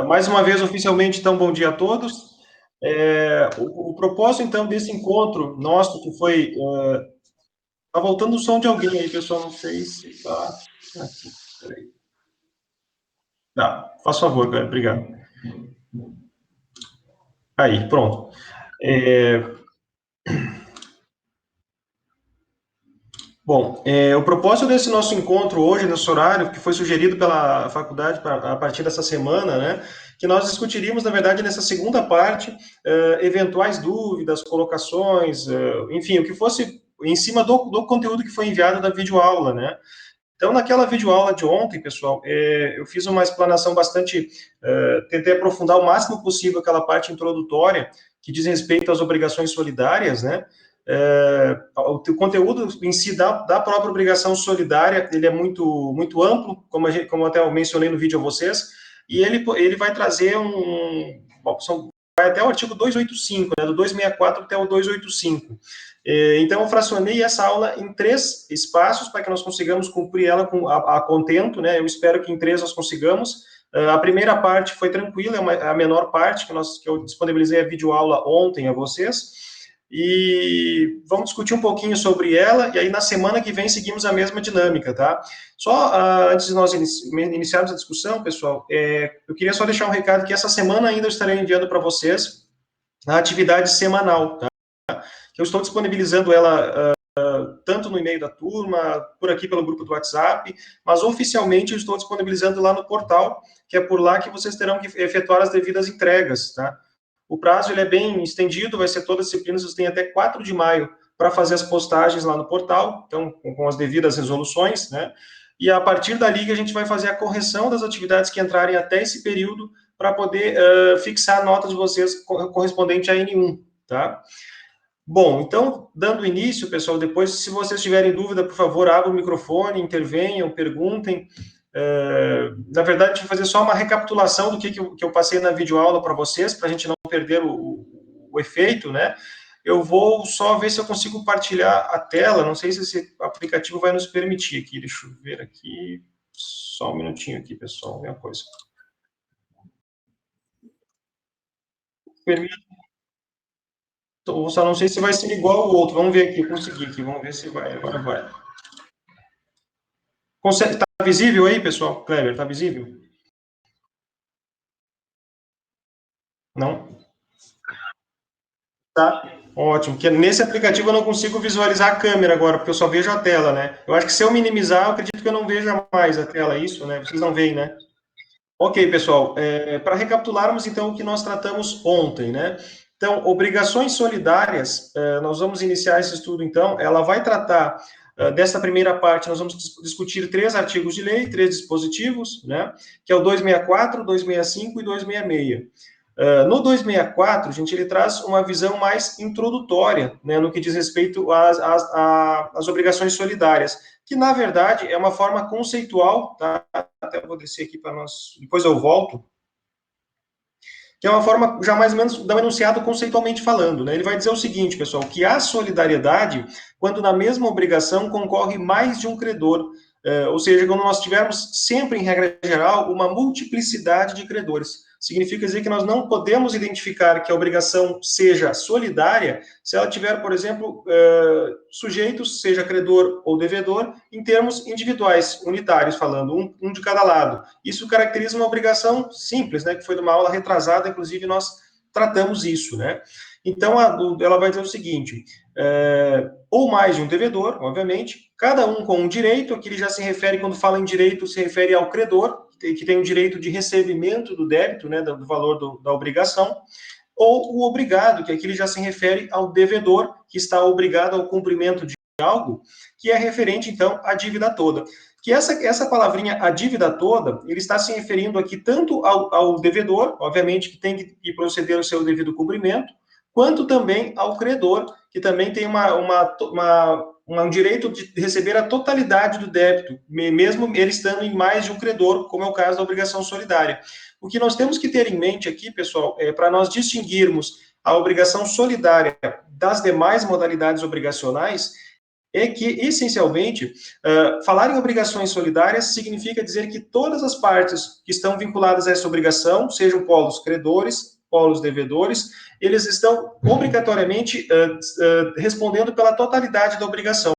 Mais uma vez, oficialmente, então, bom dia a todos. O propósito, então, desse encontro nosso, que foi... Tá voltando o som de alguém aí, pessoal, não sei se tá... Aqui, peraí. Tá, faz favor, cara, obrigado. Aí, pronto. É, Bom, o propósito desse nosso encontro hoje, nesse horário, que foi sugerido pela faculdade a partir dessa semana, né, que nós discutiríamos, na verdade, nessa segunda parte, eventuais dúvidas, colocações, enfim, o que fosse em cima do conteúdo que foi enviado da videoaula, né. Então, naquela videoaula de ontem, pessoal, eu fiz uma explanação bastante, tentei aprofundar o máximo possível aquela parte introdutória que diz respeito às obrigações solidárias, né? O conteúdo em si da própria obrigação solidária, ele é muito amplo, como até eu mencionei no vídeo a vocês, e ele vai trazer vai até o artigo 285, né, do 264 até o 285. Então, eu fracionei essa aula em 3 espaços para que nós consigamos cumprir ela a contento, né? Eu espero que em 3 nós consigamos. A primeira parte foi tranquila, a menor parte que eu disponibilizei a videoaula ontem a vocês. E vamos discutir um pouquinho sobre ela, e aí na semana que vem seguimos a mesma dinâmica, tá? Só antes de nós iniciarmos a discussão, pessoal, eu queria só deixar um recado que essa semana ainda eu estarei enviando para vocês a atividade semanal, tá? Que eu estou disponibilizando ela tanto no e-mail da turma, por aqui pelo grupo do WhatsApp, mas oficialmente eu estou disponibilizando lá no portal, que é por lá que vocês terão que efetuar as devidas entregas, tá? O prazo ele é bem estendido, vai ser todas as disciplinas, vocês têm até 4 de maio para fazer as postagens lá no portal, então com as devidas resoluções, né? E a partir dali que a gente vai fazer a correção das atividades que entrarem até esse período para poder fixar a nota de vocês correspondente a N1, tá? Bom, então, dando início, pessoal, depois, se vocês tiverem dúvida, por favor, abram o microfone, intervenham, perguntem. Na verdade, deixa eu fazer só uma recapitulação do que eu passei na videoaula para vocês, para a gente não perder o efeito, né? Eu vou só ver se eu consigo partilhar a tela, não sei se esse aplicativo vai nos permitir aqui, deixa eu ver aqui, só um minutinho aqui, pessoal, minha coisa. Permite, eu só não sei se vai ser igual ao outro, vamos ver aqui, consegui aqui, vamos ver se vai, agora vai. Consegue, tá visível aí, pessoal? Kleber, tá visível? Não? Tá. Ótimo, porque nesse aplicativo eu não consigo visualizar a câmera agora, porque eu só vejo a tela, né? Eu acho que se eu minimizar, eu acredito que eu não veja mais a tela, é isso, né? Vocês não veem, né? Ok, pessoal, para recapitularmos então o que nós tratamos ontem, né? Então, obrigações solidárias, nós vamos iniciar esse estudo então, ela vai tratar dessa primeira parte, nós vamos discutir 3 artigos de lei, 3 dispositivos, né? Que é o 264, 265 e 266. No 264, gente, ele traz uma visão mais introdutória, né, no que diz respeito às obrigações solidárias, que na verdade é uma forma conceitual, tá? Até vou descer aqui para nós, depois eu volto, que é uma forma já mais ou menos dar um enunciado conceitualmente falando, né? Ele vai dizer o seguinte, pessoal, que há solidariedade quando na mesma obrigação concorre mais de um credor, ou seja, quando nós tivermos sempre, em regra geral, uma multiplicidade de credores. Significa dizer que nós não podemos identificar que a obrigação seja solidária se ela tiver, por exemplo, sujeitos, seja credor ou devedor, em termos individuais, unitários, falando, um de cada lado. Isso caracteriza uma obrigação simples, né, que foi numa aula retrasada, inclusive nós tratamos isso, né? Então, ela vai dizer o seguinte, ou mais de um devedor, obviamente, cada um com um direito, aqui ele já se refere, quando fala em direito, se refere ao credor, que tem o direito de recebimento do débito, né, do valor da obrigação, ou o obrigado, que aqui ele já se refere ao devedor, que está obrigado ao cumprimento de algo, que é referente, então, à dívida toda. Que essa palavrinha, a dívida toda, ele está se referindo aqui tanto ao devedor, obviamente, que tem que proceder o seu devido cumprimento, quanto também ao credor, que também tem um direito de receber a totalidade do débito, mesmo ele estando em mais de um credor, como é o caso da obrigação solidária. O que nós temos que ter em mente aqui, pessoal, para nós distinguirmos a obrigação solidária das demais modalidades obrigacionais, é que, essencialmente, falar em obrigações solidárias significa dizer que todas as partes que estão vinculadas a essa obrigação, sejam polos credores, polos devedores, eles estão obrigatoriamente respondendo pela totalidade da obrigação.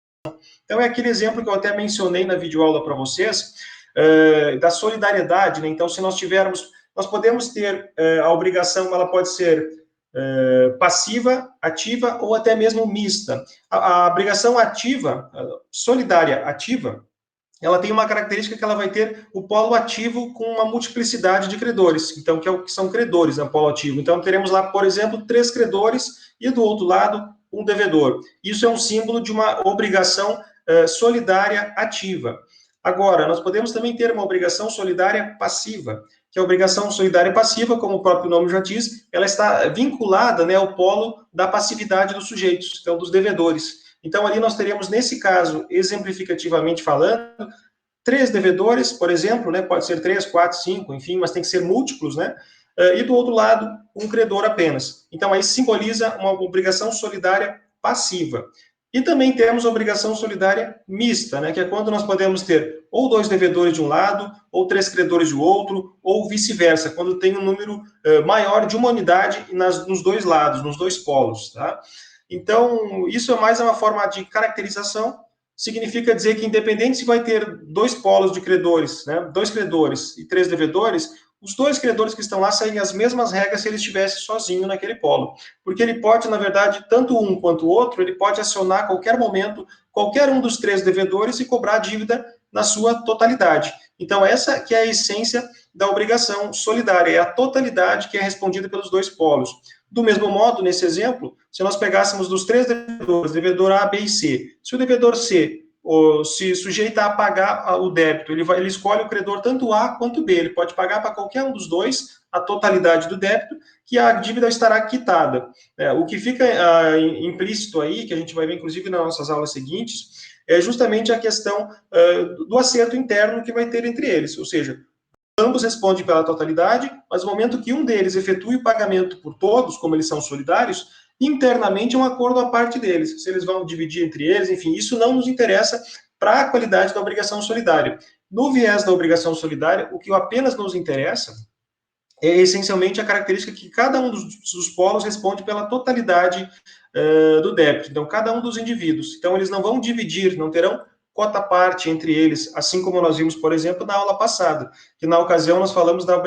Então, é aquele exemplo que eu até mencionei na videoaula para vocês, da solidariedade, né? Então, se nós tivermos, nós podemos ter a obrigação, ela pode ser passiva, ativa ou até mesmo mista. A obrigação ativa, solidária ativa, ela tem uma característica que ela vai ter o polo ativo com uma multiplicidade de credores, então, que é o que são credores, né, polo ativo. Então, teremos lá, por exemplo, 3 credores e do outro lado, um devedor. Isso é um símbolo de uma obrigação solidária ativa. Agora, nós podemos também ter uma obrigação solidária passiva, que a obrigação solidária passiva, como o próprio nome já diz, ela está vinculada, né, ao polo da passividade dos sujeitos, então, dos devedores. Então, ali nós teríamos, nesse caso, exemplificativamente falando, 3 devedores, por exemplo, né? Pode ser 3, 4, 5, enfim, mas tem que ser múltiplos, né? E do outro lado, um credor apenas. Então, aí simboliza uma obrigação solidária passiva. E também temos a obrigação solidária mista, né? Que é quando nós podemos ter ou 2 devedores de um lado, ou 3 credores do outro, ou vice-versa, quando tem um número maior de uma unidade nos dois lados, nos dois polos, tá? Então, isso é mais uma forma de caracterização, significa dizer que independente se vai ter 2 polos de credores, né, 2 credores e 3 devedores, os 2 credores que estão lá seguem as mesmas regras se ele estivesse sozinho naquele polo. Porque ele pode, na verdade, tanto um quanto o outro, ele pode acionar a qualquer momento qualquer um dos 3 devedores e cobrar a dívida na sua totalidade. Então, essa que é a essência da obrigação solidária, é a totalidade que é respondida pelos 2 polos. Do mesmo modo, nesse exemplo, se nós pegássemos dos 3 devedores, devedor A, B e C, se o devedor C se sujeita a pagar o débito, ele escolhe o credor tanto A quanto B, ele pode pagar para qualquer um dos dois a totalidade do débito, que a dívida estará quitada. O que fica implícito aí, que a gente vai ver inclusive nas nossas aulas seguintes, é justamente a questão do acerto interno que vai ter entre eles, ou seja, ambos respondem pela totalidade, mas no momento que um deles efetue o pagamento por todos, como eles são solidários, internamente é um acordo à parte deles. Se eles vão dividir entre eles, enfim, isso não nos interessa para a qualidade da obrigação solidária. No viés da obrigação solidária, o que apenas nos interessa é essencialmente a característica que cada um dos polos responde pela totalidade do débito. Então, cada um dos indivíduos. Então, eles não vão dividir, não terão cota parte entre eles, assim como nós vimos, por exemplo, na aula passada, que na ocasião nós falamos das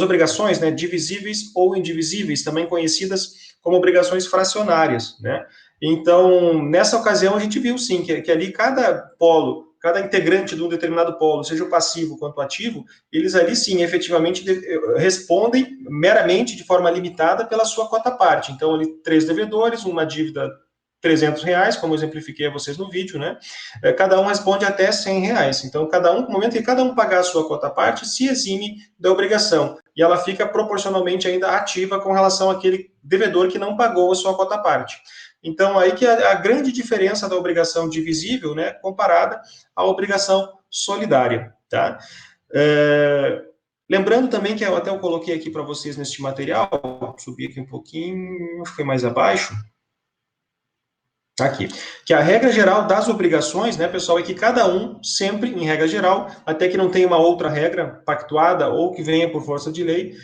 obrigações, né, divisíveis ou indivisíveis, também conhecidas como obrigações fracionárias, né? Então, nessa ocasião, a gente viu, sim, que ali cada polo, cada integrante de um determinado polo, seja o passivo quanto o ativo, eles ali, sim, efetivamente respondem meramente, de forma limitada, pela sua cota parte. Então, ali, 3 devedores, uma dívida R$ 300, como eu exemplifiquei a vocês no vídeo, né? Cada um responde até R$ 100. Então, no momento que cada um pagar a sua cota parte, se exime da obrigação. E ela fica proporcionalmente ainda ativa com relação àquele devedor que não pagou a sua cota parte. Então, aí que é a grande diferença da obrigação divisível, né, comparada à obrigação solidária, tá? Lembrando também que eu até coloquei aqui para vocês neste material, subir aqui um pouquinho, acho que foi mais abaixo, aqui, que a regra geral das obrigações, né, pessoal, é que cada um, sempre, em regra geral, até que não tenha uma outra regra pactuada ou que venha por força de lei,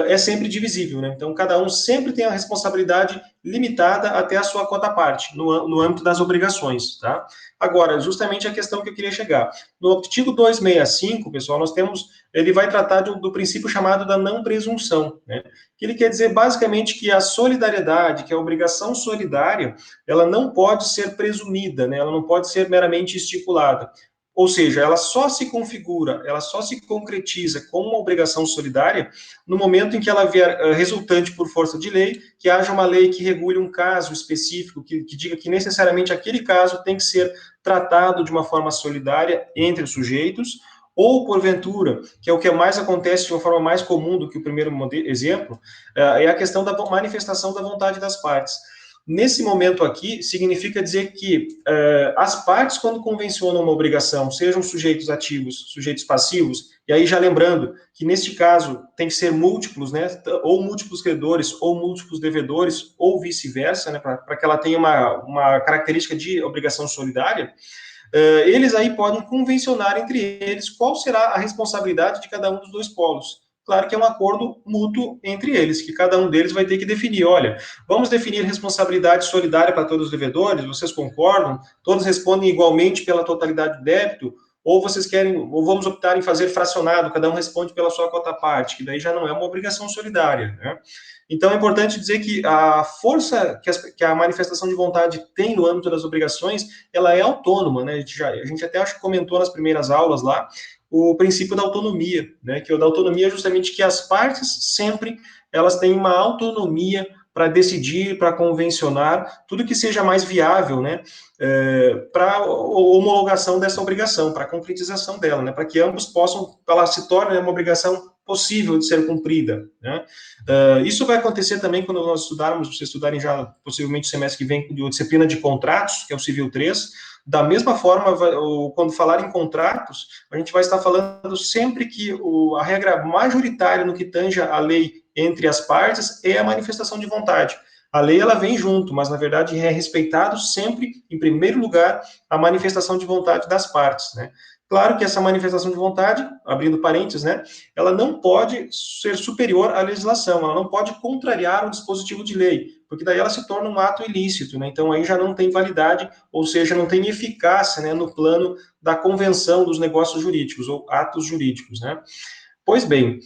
é sempre divisível, né? Então, cada um sempre tem a responsabilidade limitada até a sua cota parte, no âmbito das obrigações, tá? Agora, justamente a questão que eu queria chegar. No artigo 265, pessoal, ele vai tratar do princípio chamado da não presunção, né? Que ele quer dizer, basicamente, que a solidariedade, que a obrigação solidária, ela não pode ser presumida, né? Ela não pode ser meramente estipulada. Ou seja, ela só se configura, ela só se concretiza como uma obrigação solidária no momento em que ela vier resultante por força de lei, que haja uma lei que regule um caso específico, que diga que necessariamente aquele caso tem que ser tratado de uma forma solidária entre os sujeitos, ou, porventura, que é o que mais acontece de uma forma mais comum do que o primeiro exemplo, é a questão da manifestação da vontade das partes. Nesse momento aqui, significa dizer que as partes, quando convencionam uma obrigação, sejam sujeitos ativos, sujeitos passivos, e aí já lembrando que, neste caso, tem que ser múltiplos, né, ou múltiplos credores, ou múltiplos devedores, ou vice-versa, né, para que ela tenha uma característica de obrigação solidária, eles aí podem convencionar entre eles qual será a responsabilidade de cada um dos dois polos. Claro que é um acordo mútuo entre eles, que cada um deles vai ter que definir, olha, vamos definir responsabilidade solidária para todos os devedores, vocês concordam? Todos respondem igualmente pela totalidade do débito? Ou vocês querem, ou vamos optar em fazer fracionado, cada um responde pela sua cota parte, que daí já não é uma obrigação solidária, né? Então, é importante dizer que a força que a manifestação de vontade tem no âmbito das obrigações, ela é autônoma, né? A gente até acho que comentou nas primeiras aulas lá o princípio da autonomia, né? Que o da autonomia é justamente que as partes sempre elas têm uma autonomia para decidir, para convencionar, tudo que seja mais viável, né? Para a homologação dessa obrigação, para a concretização dela, né? Para que ambos possam, ela se torne uma obrigação possível de ser cumprida, né? Isso vai acontecer também quando nós estudarmos, vocês estudarem já possivelmente o semestre que vem, de disciplina de contratos, que é o Civil 3. Da mesma forma, quando falar em contratos, a gente vai estar falando sempre que a regra majoritária no que tange a lei entre as partes é a manifestação de vontade. A lei ela vem junto, mas na verdade é respeitado sempre, em primeiro lugar, a manifestação de vontade das partes, né? Claro que essa manifestação de vontade, abrindo parênteses, né, ela não pode ser superior à legislação, ela não pode contrariar o dispositivo de lei, porque daí ela se torna um ato ilícito, né? Então aí já não tem validade, ou seja, não tem eficácia, né, no plano da convenção dos negócios jurídicos, ou atos jurídicos, né? Pois bem,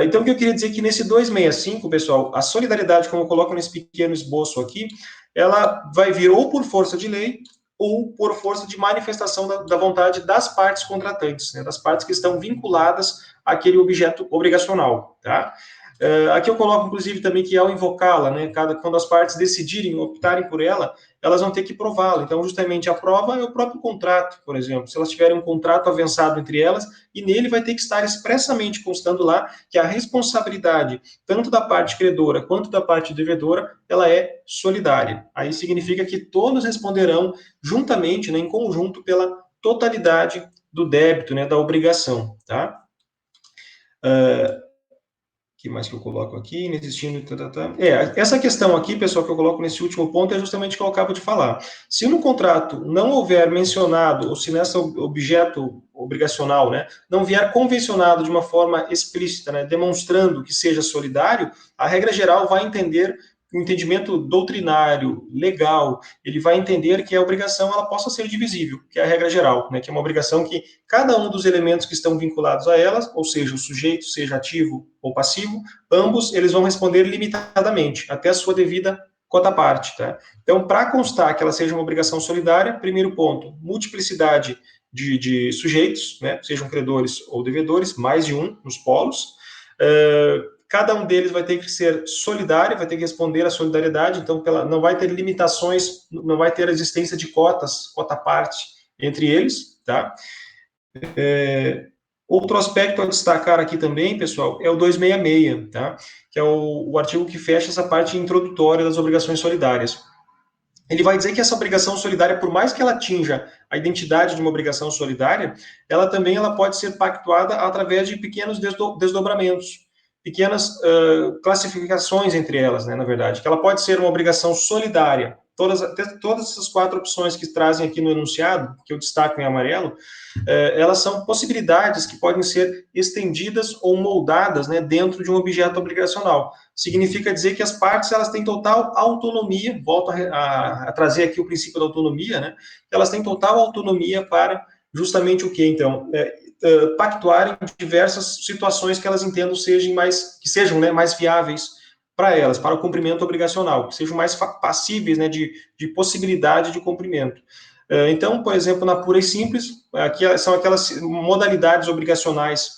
então o que eu queria dizer é que nesse 265, pessoal, a solidariedade, como eu coloco nesse pequeno esboço aqui, ela vai vir ou por força de lei, ou por força de manifestação da vontade das partes contratantes, né, das partes que estão vinculadas àquele objeto obrigacional, tá? Aqui eu coloco, inclusive, também que ao invocá-la, né, quando as partes decidirem, optarem por ela, elas vão ter que prová-la. Então, justamente, a prova é o próprio contrato, por exemplo. Se elas tiverem um contrato avançado entre elas, e nele vai ter que estar expressamente constando lá que a responsabilidade, tanto da parte credora quanto da parte devedora, ela é solidária. Aí significa que todos responderão juntamente, né, em conjunto, pela totalidade do débito, né, da obrigação, tá? Que mais que eu coloco aqui? Inexistindo. Essa questão aqui, pessoal, que eu coloco nesse último ponto é justamente o que eu acabo de falar. Se no contrato não houver mencionado, ou se nesse objeto obrigacional, né, não vier convencionado de uma forma explícita, né, demonstrando que seja solidário, a regra geral vai entender o entendimento doutrinário, legal, ele vai entender que a obrigação ela possa ser divisível, que é a regra geral, né, que é uma obrigação que cada um dos elementos que estão vinculados a elas, ou seja, o sujeito, seja ativo ou passivo, ambos eles vão responder limitadamente, até a sua devida cota parte, tá? Então, para constar que ela seja uma obrigação solidária, primeiro ponto, multiplicidade de sujeitos, né, sejam credores ou devedores, mais de um nos polos. Cada um deles vai ter que ser solidário, vai ter que responder à solidariedade, então não vai ter limitações, não vai ter existência de cotas, cota parte entre eles, tá? Outro aspecto a destacar aqui também, pessoal, é o 266, tá? Que é o artigo que fecha essa parte introdutória das obrigações solidárias. Ele vai dizer que essa obrigação solidária, por mais que ela atinja a identidade de uma obrigação solidária, ela pode ser pactuada através de pequenos desdobramentos, pequenas classificações entre elas, né, na verdade, que ela pode ser uma obrigação solidária. Todas essas quatro opções que trazem aqui no enunciado, que eu destaco em amarelo, elas são possibilidades que podem ser estendidas ou moldadas, né, dentro de um objeto obrigacional. Significa dizer que as partes elas têm total autonomia, volto a trazer aqui o princípio da autonomia, né, elas têm total autonomia para justamente o que, então? Pactuarem diversas situações que elas entendam que sejam, né, mais viáveis para elas, para o cumprimento obrigacional, que sejam mais passíveis, né, de possibilidade de cumprimento. Então, por exemplo, na pura e simples, aqui são aquelas modalidades obrigacionais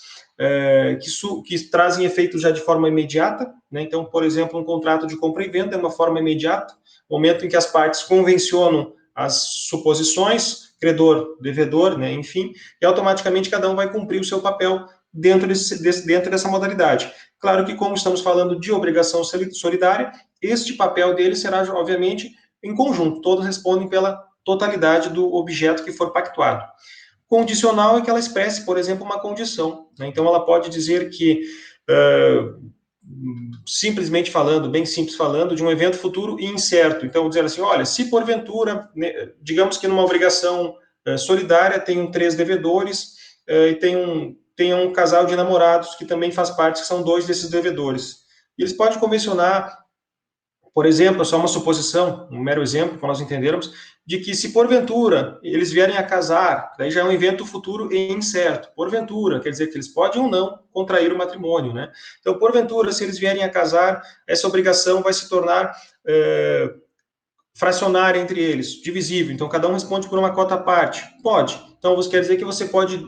que trazem efeitos já de forma imediata, né? Então, por exemplo, um contrato de compra e venda é uma forma imediata, momento em que as partes convencionam as suposições, credor, devedor, né, enfim, e automaticamente cada um vai cumprir o seu papel dentro dessa modalidade. Claro que, como estamos falando de obrigação solidária, este papel dele será, obviamente, em conjunto, todos respondem pela totalidade do objeto que for pactuado. Condicional é que ela expresse, por exemplo, uma condição, né? Então, ela pode dizer que, simplesmente falando, bem simples falando, de um evento futuro e incerto. Então, dizer assim, olha, se porventura, né, digamos que numa obrigação solidária tenham 3 devedores e tem um casal de namorados que também faz parte, que são 2 desses devedores. E eles podem convencionar, por exemplo, é só uma suposição, um mero exemplo, para nós entendermos, de que se porventura eles vierem a casar, daí já é um evento futuro e incerto. Porventura, quer dizer que eles podem ou não contrair o matrimônio, né? Então, porventura, se eles vierem a casar, essa obrigação vai se tornar fracionária entre eles, divisível. Então, cada um responde por uma cota à parte. Pode. Então, você quer dizer que você pode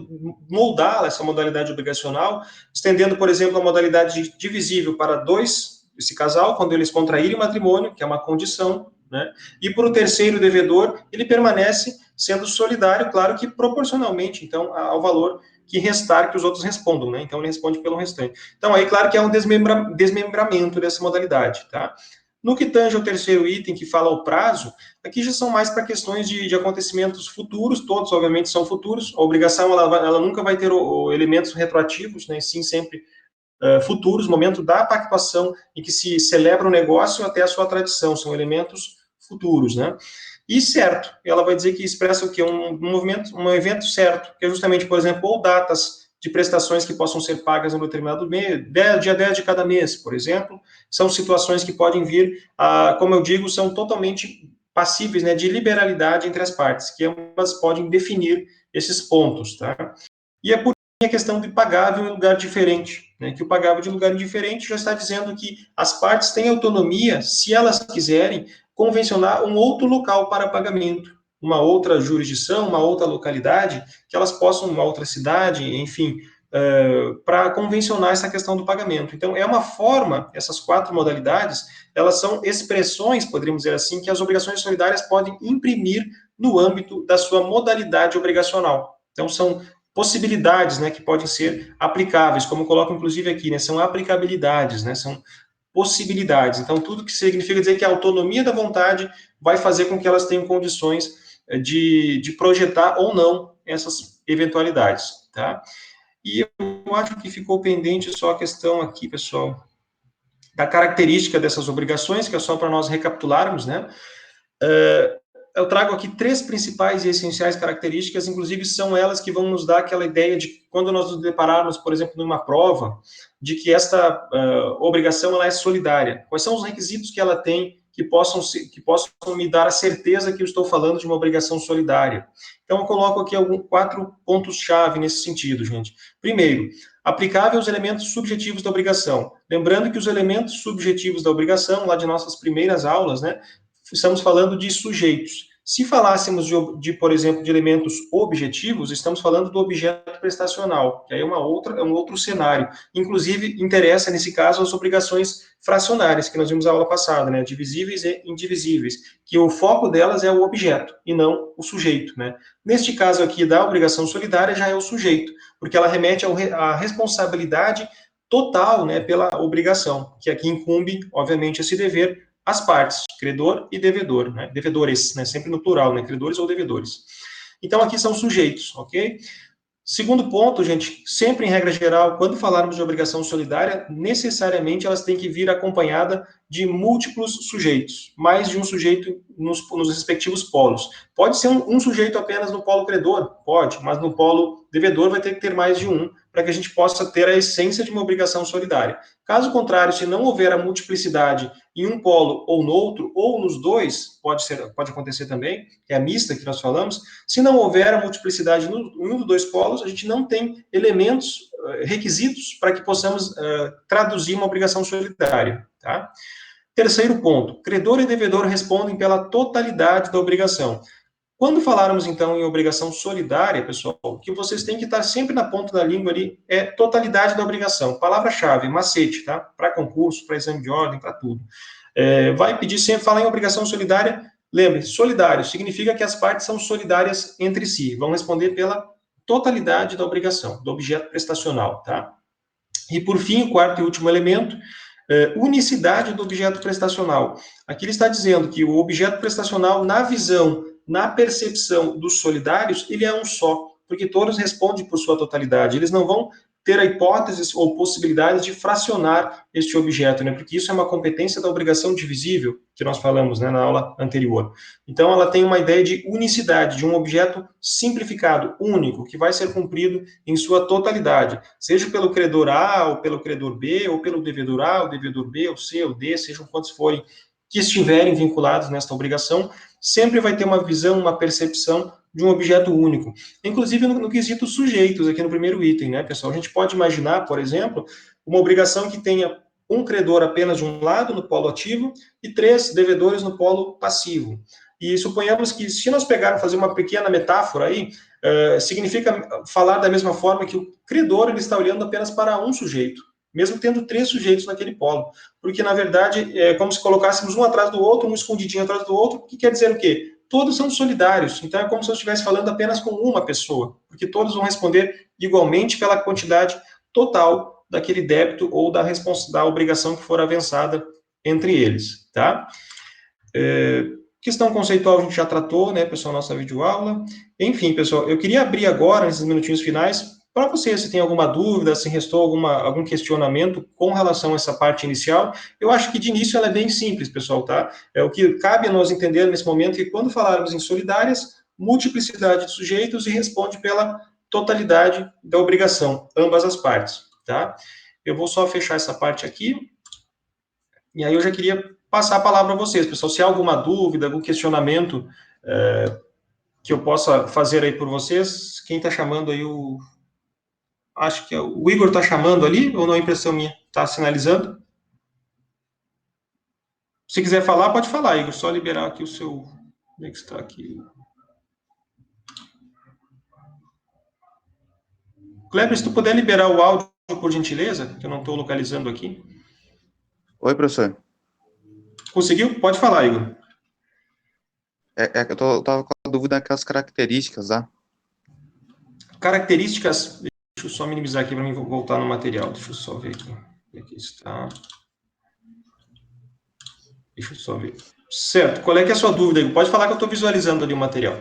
moldar essa modalidade obrigacional, estendendo, por exemplo, a modalidade divisível para 2, esse casal, quando eles contraírem o matrimônio, que é uma condição, né? E para o terceiro devedor, ele permanece sendo solidário, claro que proporcionalmente, então, ao valor que restar que os outros respondam, né? Então, ele responde pelo restante. Então, aí, claro que é um desmembramento dessa modalidade, tá? No que tange ao terceiro item, que fala o prazo, aqui já são mais para questões de acontecimentos futuros, todos, obviamente, são futuros. A obrigação, ela nunca vai ter elementos retroativos, né, sim sempre futuros, momento da pactuação em que se celebra o negócio até a sua tradição, são elementos futuros, né? E certo, ela vai dizer que expressa o quê? Um movimento, um evento certo, que é justamente, por exemplo, ou datas de prestações que possam ser pagas em um determinado mês, dia 10 de cada mês, por exemplo, são situações que podem vir, como eu digo, são totalmente passíveis, né, de liberalidade entre as partes, que ambas podem definir esses pontos, tá? E é por a questão de pagável em lugar diferente, né? Que o pagável de lugar diferente já está dizendo que as partes têm autonomia, se elas quiserem, convencionar um outro local para pagamento, uma outra jurisdição, uma outra localidade, que elas possam, uma outra cidade, enfim, para convencionar essa questão do pagamento. Então, é uma forma, essas 4 modalidades, elas são expressões, poderíamos dizer assim, que as obrigações solidárias podem imprimir no âmbito da sua modalidade obrigacional. Então, são possibilidades, né, que podem ser aplicáveis, como eu coloco inclusive aqui, né, são aplicabilidades, né, são possibilidades. Então, tudo que significa dizer que a autonomia da vontade vai fazer com que elas tenham condições de projetar ou não essas eventualidades, tá? E eu acho que ficou pendente só a questão aqui, pessoal, da característica dessas obrigações, que é só para nós recapitularmos, né? Eu trago aqui 3 principais e essenciais características, inclusive são elas que vão nos dar aquela ideia de quando nós nos depararmos, por exemplo, numa prova, de que esta obrigação ela é solidária. Quais são os requisitos que ela tem que possam me dar a certeza que eu estou falando de uma obrigação solidária? Então, eu coloco aqui 4 pontos-chave nesse sentido, gente. Primeiro, aplicável aos elementos subjetivos da obrigação. Lembrando que os elementos subjetivos da obrigação, lá de nossas primeiras aulas, né, estamos falando de sujeitos. Se falássemos por exemplo, de elementos objetivos, estamos falando do objeto prestacional, que aí é um outro cenário. Inclusive, interessa, nesse caso, as obrigações fracionárias, que nós vimos na aula passada, né? Divisíveis e indivisíveis, que o foco delas é o objeto, e não o sujeito, né? Neste caso aqui, da obrigação solidária, já é o sujeito, porque ela remete à responsabilidade total, né, pela obrigação, que aqui incumbe, obviamente, esse dever as partes, credor e devedor, né? Devedores, né? Sempre no plural, né? Credores ou devedores. Então, aqui são sujeitos, ok? Segundo ponto, gente, sempre em regra geral, quando falarmos de obrigação solidária, necessariamente elas têm que vir acompanhada de múltiplos sujeitos, mais de um sujeito nos respectivos polos. Pode ser um sujeito apenas no polo credor? Pode, mas no polo devedor vai ter que ter mais de um, para que a gente possa ter a essência de uma obrigação solidária. Caso contrário, se não houver a multiplicidade em um polo ou no outro, ou nos dois, pode acontecer também, que é a mista que nós falamos, se não houver a multiplicidade em um dos dois polos, a gente não tem elementos, requisitos para que possamos traduzir uma obrigação solidária, tá? Terceiro ponto, credor e devedor respondem pela totalidade da obrigação. Quando falarmos, então, em obrigação solidária, pessoal, o que vocês têm que estar sempre na ponta da língua ali é totalidade da obrigação. Palavra-chave, macete, tá? Para concurso, para exame de ordem, para tudo. Vai pedir sempre, falar em obrigação solidária, lembre, solidário significa que as partes são solidárias entre si, vão responder pela totalidade da obrigação, do objeto prestacional, tá? E, por fim, o quarto e último elemento, unicidade do objeto prestacional. Aqui ele está dizendo que o objeto prestacional, na visão, na percepção dos solidários, ele é um só, porque todos respondem por sua totalidade. Eles não vão ter a hipótese ou possibilidade de fracionar este objeto, né? Porque isso é uma competência da obrigação divisível, que nós falamos, né, na aula anterior. Então, ela tem uma ideia de unicidade, de um objeto simplificado, único, que vai ser cumprido em sua totalidade, seja pelo credor A, ou pelo credor B, ou pelo devedor A, o devedor B, o C, o D, sejam quantos forem que estiverem vinculados nesta obrigação, sempre vai ter uma visão, uma percepção de um objeto único. Inclusive no quesito sujeitos, aqui no primeiro item, né, pessoal? A gente pode imaginar, por exemplo, uma obrigação que tenha um credor apenas de um lado, no polo ativo, e 3 devedores no polo passivo. E suponhamos que, se nós pegarmos, fazer uma pequena metáfora aí, significa falar da mesma forma que o credor ele está olhando apenas para um sujeito, mesmo tendo 3 sujeitos naquele polo. Porque, na verdade, é como se colocássemos um atrás do outro, um escondidinho atrás do outro, que quer dizer o quê? Todos são solidários, então é como se eu estivesse falando apenas com uma pessoa, porque todos vão responder igualmente pela quantidade total daquele débito ou da obrigação que for avançada entre eles, tá? Questão conceitual a gente já tratou, né, pessoal, nossa videoaula. Enfim, pessoal, eu queria abrir agora, nesses minutinhos finais, para você, se tem alguma dúvida, se restou algum questionamento com relação a essa parte inicial. Eu acho que de início ela é bem simples, pessoal, tá? O que cabe a nós entender nesse momento é que quando falarmos em solidárias, multiplicidade de sujeitos e responde pela totalidade da obrigação, ambas as partes, tá? Eu vou só fechar essa parte aqui, e aí eu já queria passar a palavra a vocês, pessoal. Se há alguma dúvida, algum questionamento que eu possa fazer aí por vocês, quem está chamando aí acho que o Igor está chamando ali, ou não é impressão minha? Está sinalizando? Se quiser falar, pode falar, Igor. Só liberar aqui o seu... Como é que está aqui? Kleber, se tu puder liberar o áudio, por gentileza, que eu não estou localizando aqui. Oi, professor. Conseguiu? Pode falar, Igor. Eu tava com a dúvida daquelas características, tá? Características... Deixa eu só minimizar aqui para mim voltar no material. Deixa eu só ver aqui. Aqui está... Deixa eu só ver. Certo. Qual é que é a sua dúvida, Igor? Pode falar que eu estou visualizando ali o material.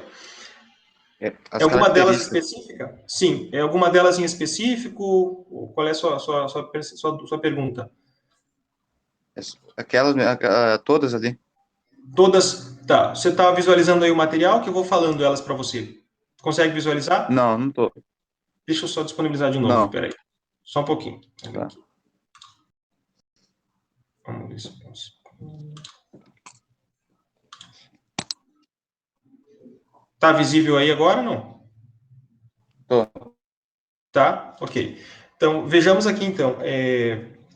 As É alguma delas características. específica? Sim. É alguma delas em específico? Qual é a sua pergunta? Aquelas, todas ali. Todas. Tá. Você está visualizando aí o material que eu vou falando elas para você. Consegue visualizar? Não, não tô. Deixa eu só disponibilizar de novo. Não. Peraí. Só um pouquinho. Tá. Vamos ver se posso. Tá visível aí agora, não? Tô. Tá? Ok. Então, vejamos aqui, então,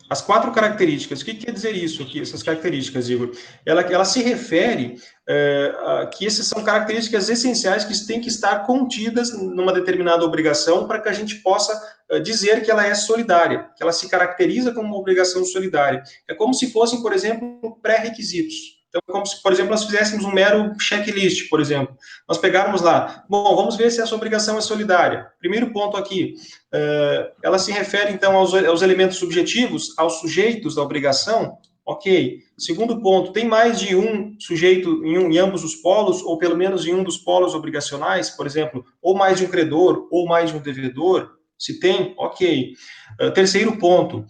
as 4 características. O que quer dizer isso aqui, essas características, Igor? Ela se refere a que essas são características essenciais que têm que estar contidas numa determinada obrigação para que a gente possa dizer que ela é solidária, que ela se caracteriza como uma obrigação solidária. É como se fossem, por exemplo, pré-requisitos. Então, como se, por exemplo, nós fizéssemos um mero checklist, por exemplo. Nós pegarmos lá, bom, vamos ver se essa obrigação é solidária. Primeiro ponto aqui, ela se refere, então, aos elementos subjetivos, aos sujeitos da obrigação, ok. Segundo ponto, tem mais de um sujeito em ambos os polos, ou pelo menos em um dos polos obrigacionais, por exemplo, ou mais de um credor, ou mais de um devedor? Se tem, ok. Terceiro ponto,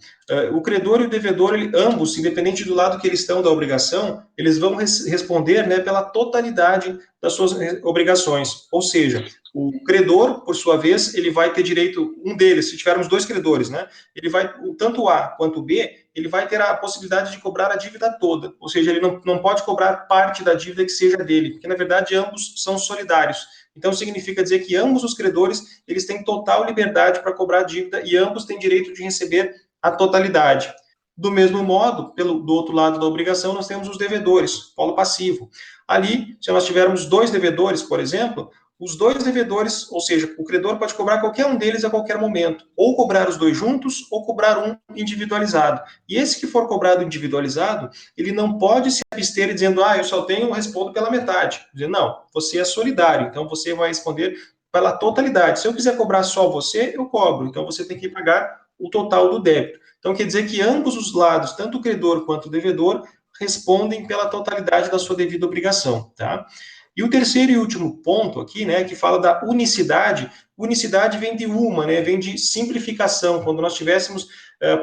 o credor e o devedor, ambos, independente do lado que eles estão da obrigação, eles vão responder, né, pela totalidade das suas obrigações. Ou seja, o credor, por sua vez, ele vai ter direito, um deles, se tivermos 2 credores, né, ele vai, tanto o A quanto o B, ele vai ter a possibilidade de cobrar a dívida toda, ou seja, ele não pode cobrar parte da dívida que seja dele, porque, na verdade, ambos são solidários. Então, significa dizer que ambos os credores, eles têm total liberdade para cobrar a dívida e ambos têm direito de receber a totalidade. Do mesmo modo, do outro lado da obrigação, nós temos os devedores, polo passivo. Ali, se nós tivermos 2 devedores, por exemplo, os 2 devedores, ou seja, o credor pode cobrar qualquer um deles a qualquer momento, ou cobrar os 2 juntos, ou cobrar um individualizado. E esse que for cobrado individualizado, ele não pode se abster dizendo, eu só respondo pela metade. Dizer, não, você é solidário, então você vai responder pela totalidade. Se eu quiser cobrar só você, eu cobro. Então, você tem que pagar o total do débito. Então, quer dizer que ambos os lados, tanto o credor quanto o devedor, respondem pela totalidade da sua devida obrigação, tá? E o terceiro e último ponto aqui, né, que fala da unicidade. Unicidade vem de uma, né, vem de simplificação. Quando nós tivéssemos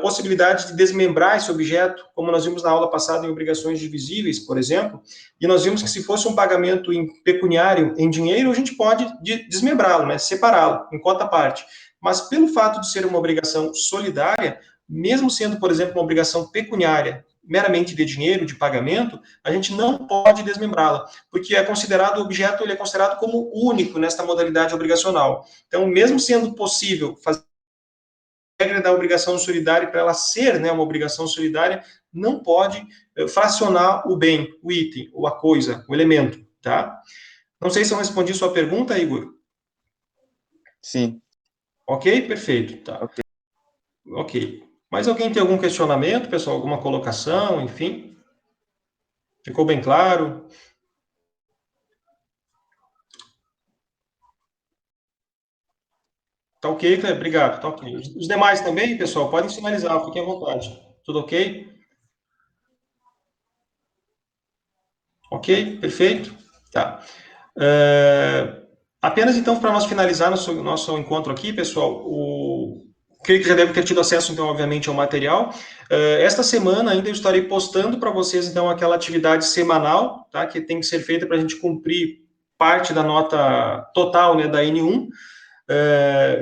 possibilidade de desmembrar esse objeto, como nós vimos na aula passada em obrigações divisíveis, por exemplo, e nós vimos que se fosse um pagamento em pecuniário, em dinheiro, a gente pode desmembrá-lo, né, separá-lo em cota parte. Mas pelo fato de ser uma obrigação solidária, mesmo sendo, por exemplo, uma obrigação pecuniária, meramente de dinheiro, de pagamento, a gente não pode desmembrá-la, porque é considerado o objeto, ele é considerado como único nesta modalidade obrigacional. Então, mesmo sendo possível fazer a regra da obrigação solidária para ela ser, né, uma obrigação solidária, não pode fracionar o bem, o item, ou a coisa, o elemento, tá? Não sei se eu respondi sua pergunta, Igor. Sim. Ok? Perfeito, tá. Ok. Ok. Mais alguém tem algum questionamento, pessoal? Alguma colocação, enfim? Ficou bem claro? Tá ok, Cleber? Obrigado. Tá ok. Os demais também, pessoal, podem sinalizar, fiquem à vontade. Tudo ok? Ok? Perfeito? Tá. Apenas então para nós finalizar nosso encontro aqui, pessoal, creio que já deve ter tido acesso, então, obviamente, ao material. Esta semana ainda eu estarei postando para vocês, então, aquela atividade semanal, tá, que tem que ser feita para a gente cumprir parte da nota total, né, da N1.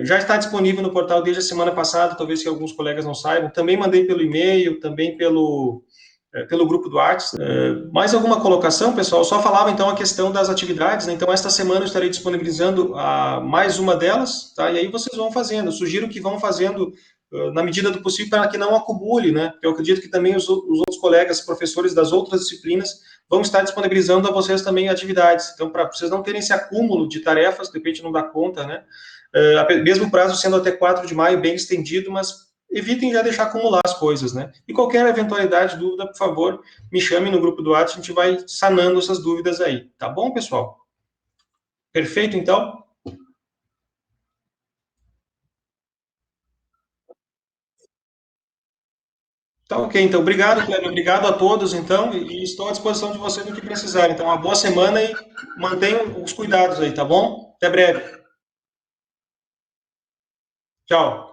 Já está disponível no portal desde a semana passada, talvez que alguns colegas não saibam. Também mandei pelo e-mail, também pelo grupo do Arts. Mais alguma colocação, pessoal? Só falava então a questão das atividades, né? Então, esta semana eu estarei disponibilizando mais uma delas, tá? E aí vocês vão fazendo. Eu sugiro que vão fazendo na medida do possível para que não acumule, né? Eu acredito que também os outros colegas, professores das outras disciplinas, vão estar disponibilizando a vocês também atividades. Então, para vocês não terem esse acúmulo de tarefas, de repente não dá conta, né? Mesmo o prazo sendo até 4 de maio, bem estendido, mas evitem já deixar acumular as coisas, né? E qualquer eventualidade, dúvida, por favor, me chame no grupo do WhatsApp, a gente vai sanando essas dúvidas aí, tá bom, pessoal? Perfeito, então? Tá ok, então, obrigado, Cleber, obrigado a todos, então, e estou à disposição de vocês no que precisarem. Então, uma boa semana e mantenham os cuidados aí, tá bom? Até breve. Tchau.